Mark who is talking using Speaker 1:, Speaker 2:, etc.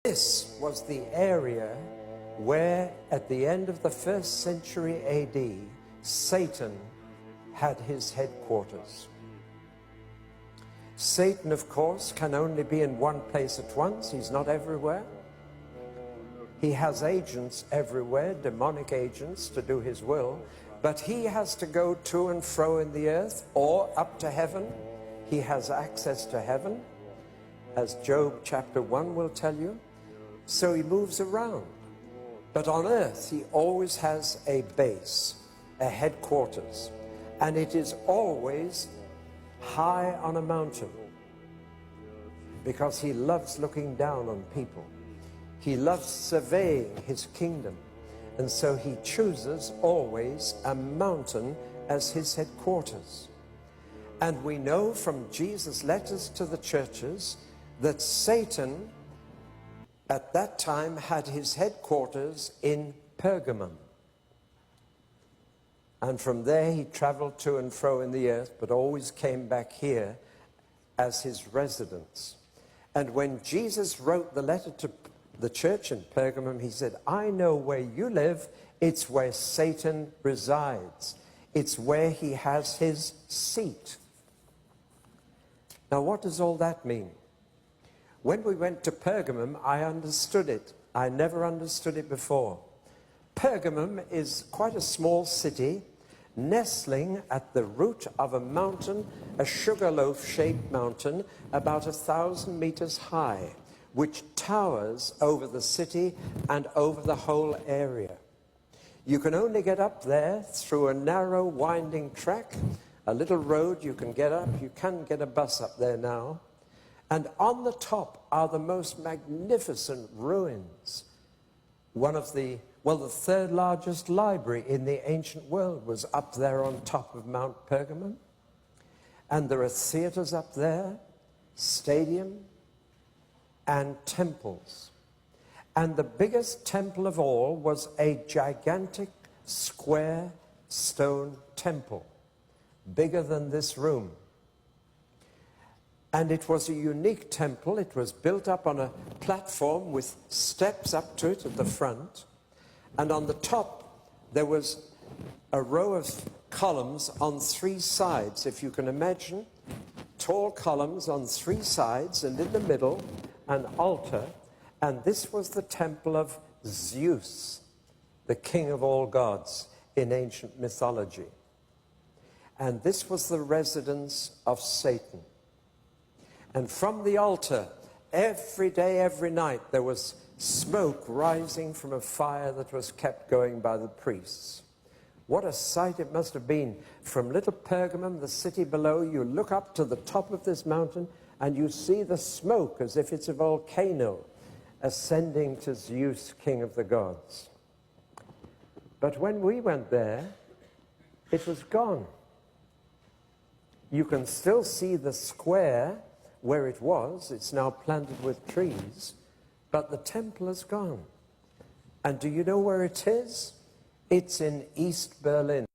Speaker 1: This was the area where, at the end of the 1st century AD, Satan had his headquarters. Satan, of course, can only be in one place at once. He's not everywhere. He has agents everywhere, demonic agents, to do his will. But he has to go to and fro in the earth or up to heaven. He has access to heaven, as Job chapter 1 will tell you. So he moves around. But on earth, he always has a base, a headquarters. And it is always high on a mountain, because he loves looking down on people. He loves surveying his kingdom. And so he chooses always a mountain as his headquarters. And we know from Jesus' letters to the churches that Satan at that time had his headquarters in Pergamum. And from there he traveled to and fro in the earth, but always came back here as his residence. And when Jesus wrote the letter to the church in Pergamum, he said, I know where you live. It's where Satan resides. It's where he has his seat. Now, what does all that mean? When we went to Pergamum, I understood it. I never understood it before. Pergamum is quite a small city, nestling at the root of a mountain, a sugarloaf-shaped mountain, about 1,000 meters high, which towers over the city and over the whole area. You can only get up there through a narrow, winding track, a little road you can get up. You can get a bus up there now. And on the top are the most magnificent ruins. One of the third largest library in the ancient world was up there on top of Mount Pergamum. And there are theaters up there, stadium, and temples. And the biggest temple of all was a gigantic square stone temple, bigger than this room. And it was a unique temple. It was built up on a platform with steps up to it at the front. And on the top, there was a row of columns on 3 sides. If you can imagine, tall columns on 3 sides, and in the middle, an altar. And this was the Temple of Zeus, the king of all gods in ancient mythology. And this was the residence of Satan. And from the altar, every day, every night, there was smoke rising from a fire that was kept going by the priests. What a sight it must have been. From little Pergamum, the city below, you look up to the top of this mountain and you see the smoke as if it's a volcano ascending to Zeus, king of the gods. But when we went there, it was gone. You can still see the square where it was. It's now planted with trees, but the temple is gone. And do you know where it is? It's in East Berlin.